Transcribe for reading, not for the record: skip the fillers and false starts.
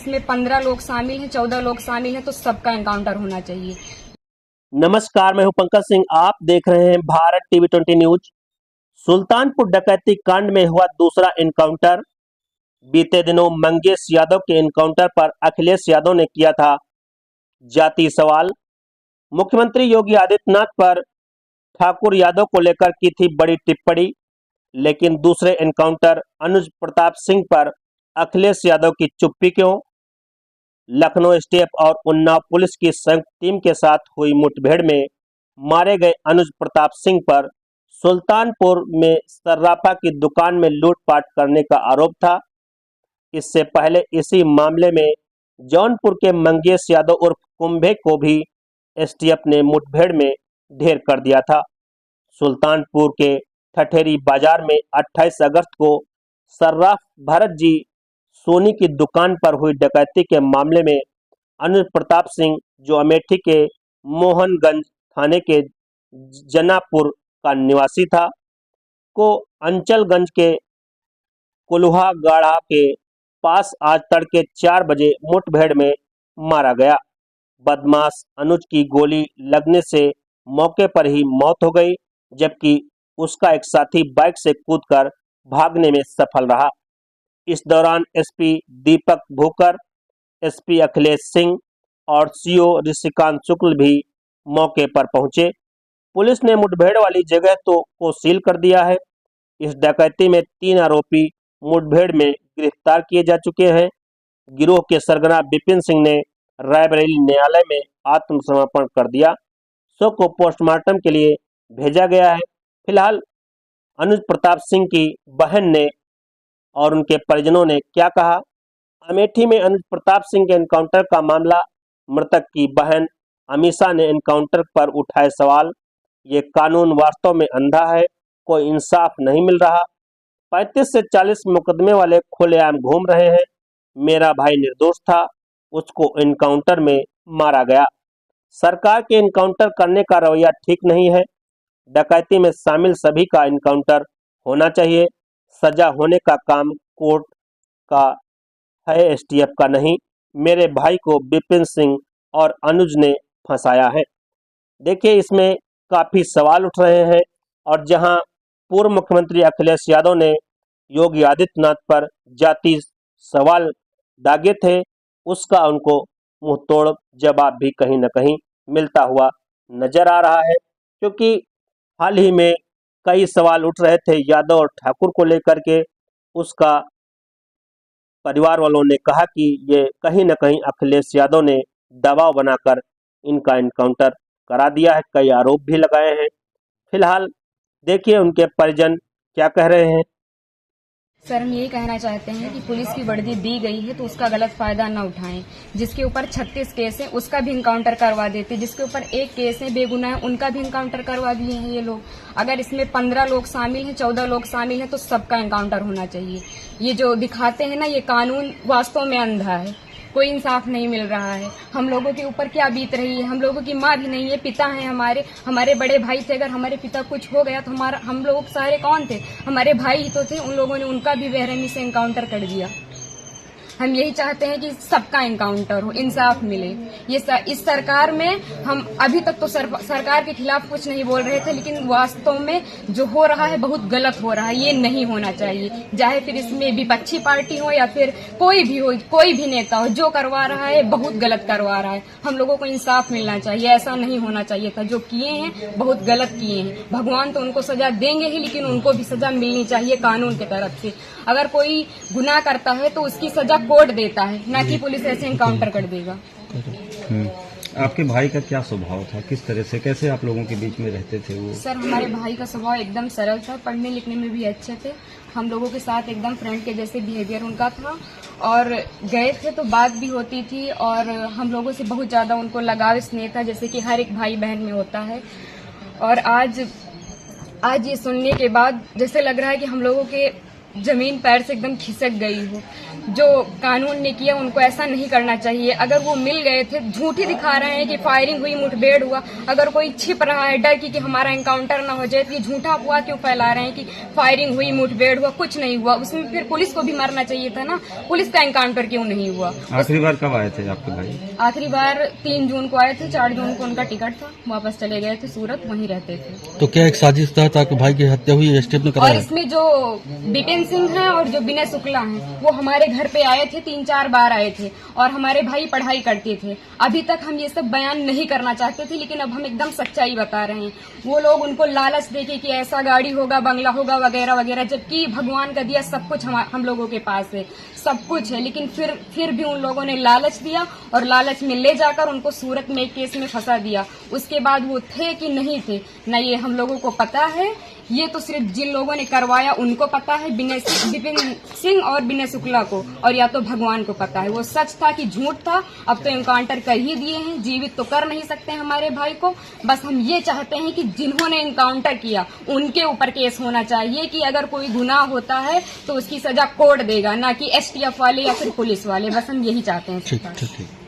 इसमें 15 लोग शामिल हैं, 14 लोग शामिल हैं, तो सबका एनकाउंटर होना चाहिए। नमस्कार, मैं हूं पंकज सिंह। आप देख रहे हैं भारत टीवी 20 न्यूज। सुल्तानपुर डकैती कांड में हुआ दूसरा एनकाउंटर। बीते दिनों मंगेश यादव के एनकाउंटर पर अखिलेश यादव ने किया था जातीय सवाल। मुख्यमंत्री योगी आदित्यनाथ पर ठाकुर यादव को लेकर की थी बड़ी टिप्पणी, लेकिन दूसरे एनकाउंटर अनुज प्रताप सिंह पर अखिलेश यादव की चुप्पी क्यों? लखनऊ एसटीएफ और उन्नाव पुलिस की संयुक्त टीम के साथ हुई मुठभेड़ में मारे गए अनुज प्रताप सिंह पर सुल्तानपुर में सर्राफा की दुकान में लूटपाट करने का आरोप था। इससे पहले इसी मामले में जौनपुर के मंगेश यादव उर्फ कुंभे को भी एसटीएफ ने मुठभेड़ में ढेर कर दिया था। सुल्तानपुर के ठठेरी बाजार में 28 अगस्त को सर्राफ भरत जी सोनी की दुकान पर हुई डकैती के मामले में अनुज प्रताप सिंह, जो अमेठी के मोहनगंज थाने के जनापुर का निवासी था, को अंचलगंज के कुल्हा गाढ़ा के पास आज तड़के 4 बजे मुठभेड़ में मारा गया। बदमाश अनुज की गोली लगने से मौके पर ही मौत हो गई, जबकि उसका एक साथी बाइक से कूदकर भागने में सफल रहा। इस दौरान एसपी दीपक भूकर, एसपी अखिलेश सिंह और सीओ ऋषिकांत शुक्ल भी मौके पर पहुंचे। पुलिस ने मुठभेड़ वाली जगह को सील कर दिया है। इस डकैती में 3 आरोपी मुठभेड़ में गिरफ्तार किए जा चुके हैं। गिरोह के सरगना विपिन सिंह ने रायबरेली न्यायालय में आत्मसमर्पण कर दिया। शव को पोस्टमार्टम के लिए भेजा गया है। फिलहाल अनुज प्रताप सिंह की बहन ने और उनके परिजनों ने क्या कहा? अमेठी में अनुज प्रताप सिंह के एनकाउंटर का मामला। मृतक की बहन अमीषा ने एनकाउंटर पर उठाए सवाल। ये कानून वास्तव में अंधा है, कोई इंसाफ नहीं मिल रहा। 35 से 40 मुकदमे वाले खुलेआम घूम रहे हैं। मेरा भाई निर्दोष था, उसको एनकाउंटर में मारा गया। सरकार के एनकाउंटर करने का रवैया ठीक नहीं है। डकैती में शामिल सभी का एनकाउंटर होना चाहिए। सजा होने का काम कोर्ट का है, एसटीएफ का नहीं। मेरे भाई को विपिन सिंह और अनुज ने फंसाया है। देखिए, इसमें काफी सवाल उठ रहे हैं और जहां पूर्व मुख्यमंत्री अखिलेश यादव ने योगी आदित्यनाथ पर जातीय सवाल दागे थे, उसका उनको मुंहतोड़ जवाब भी कहीं न कहीं मिलता हुआ नजर आ रहा है, क्योंकि हाल ही में कई सवाल उठ रहे थे यादव और ठाकुर को लेकर के। उसका परिवार वालों ने कहा कि ये कहीं न कहीं अखिलेश यादव ने दबाव बनाकर इनका एनकाउंटर करा दिया है। कई आरोप भी लगाए हैं। फिलहाल देखिए उनके परिजन क्या कह रहे हैं। सर, हम यही कहना चाहते हैं कि पुलिस की वर्दी दी गई है तो उसका गलत फायदा न उठाएं। जिसके ऊपर 36 केस है उसका भी इनकाउंटर करवा देते, जिसके ऊपर 1 केस है बेगुनाह है उनका भी इनकाउंटर करवा दिए हैं ये लोग। अगर इसमें 15 लोग शामिल हैं, 14 लोग शामिल हैं, तो सबका इनकाउंटर होना चाहिए। ये जो दिखाते हैं ना, ये कानून वास्तव में अंधा है, कोई इंसाफ नहीं मिल रहा है। हम लोगों के ऊपर क्या बीत रही है, हम लोगों की माँ भी नहीं है, पिता है हमारे बड़े भाई थे। अगर हमारे पिता कुछ हो गया तो हम लोग सारे कौन थे? हमारे भाई ही तो थे। उन लोगों ने उनका भी बेरहमी से एनकाउंटर कर दिया। हम यही चाहते हैं कि सबका एनकाउंटर हो, इंसाफ मिले। इस सरकार में हम अभी तक तो सरकार के खिलाफ कुछ नहीं बोल रहे थे, लेकिन वास्तव में जो हो रहा है बहुत गलत हो रहा है। ये नहीं होना चाहिए, चाहे फिर इसमें विपक्षी पार्टी हो या फिर कोई भी हो, कोई भी नेता हो, जो करवा रहा है बहुत गलत करवा रहा है। हम लोगों को इंसाफ मिलना चाहिए, ऐसा नहीं होना चाहिए था। जो किए हैं बहुत गलत किए हैं। भगवान तो उनको सजा देंगे ही, लेकिन उनको भी सजा मिलनी चाहिए कानून की तरफ से। अगर कोई गुनाह करता है तो उसकी सजा कोर्ट देता है, ना कि पुलिस ऐसे एनकाउंटर कर देगा। आपके भाई का क्या स्वभाव था, किस तरह से, कैसे आप लोगों के बीच में रहते थे वो? सर, हमारे भाई का स्वभाव एकदम सरल था, पढ़ने लिखने में भी अच्छे थे। हम लोगों के साथ एकदम फ्रेंड के जैसे बिहेवियर उनका था, और गए थे तो बात भी होती थी, और हम लोगों से बहुत ज्यादा उनको लगाव स्नेह था, जैसे कि हर एक भाई बहन में होता है। और आज ये सुनने के बाद जैसे लग रहा है कि हम लोगों के जमीन पैर से एकदम खिसक गई हूँ। जो कानून ने किया उनको ऐसा नहीं करना चाहिए। अगर वो मिल गए थे, झूठी दिखा रहे हैं कि फायरिंग हुई, मुठभेड़ हुआ। अगर कोई छिप रहा है डर की कि हमारा एनकाउंटर ना हो जाए, तो ये झूठा अफवाह क्यों फैला रहे हैं कि फायरिंग हुई, मुठभेड़ हुआ? कुछ नहीं हुआ। उसमें फिर पुलिस को भी मरना चाहिए था ना, पुलिस का एनकाउंटर क्यों नहीं हुआ? आखिरी बार कब आए थे आपके भाई? आखिरी बार 3 जून को आए थे, 4 जून को उनका टिकट था, वापस चले गए थे सूरत, वहीं रहते थे। तो क्या एक साजिश तहत आपके भाई की हत्या हुई, एसटीएफ ने और कराया? इसमें जो बिपिन सिंह हैं और जो विनय शुक्ला हैं, वो हमारे घर पे आए थे, 3-4 बार आए थे और हमारे भाई पढ़ाई करते थे। अभी तक हम ये सब बयान नहीं करना चाहते थे, लेकिन अब हम एकदम सच्चाई बता रहे हैं। वो लोग उनको लालच देके कि ऐसा गाड़ी होगा, बंगला होगा, वगैरह वगैरह, जबकि भगवान का दिया सब कुछ हम लोगों के पास है, सब कुछ है। लेकिन फिर भी उन लोगों ने लालच दिया और लालच में ले जाकर उनको सूरत में एक केस में फंसा दिया। उसके बाद वो थे कि नहीं थे, न ये हम लोगों को पता है। ये तो सिर्फ जिन लोगों ने करवाया उनको पता है, विपिन सिंह और विनय शुक्ला को, और या तो भगवान को पता है वो सच था कि झूठ था। अब तो एनकाउंटर कर ही दिए हैं, जीवित तो कर नहीं सकते हमारे भाई को। बस हम ये चाहते हैं कि जिन्होंने एनकाउंटर किया उनके ऊपर केस होना चाहिए कि अगर कोई गुनाह होता है तो उसकी सजा कोर्ट देगा, ना कि एसटीएफ वाले या फिर पुलिस वाले। बस हम यही चाहते हैं। ठीक ठीक ठीक।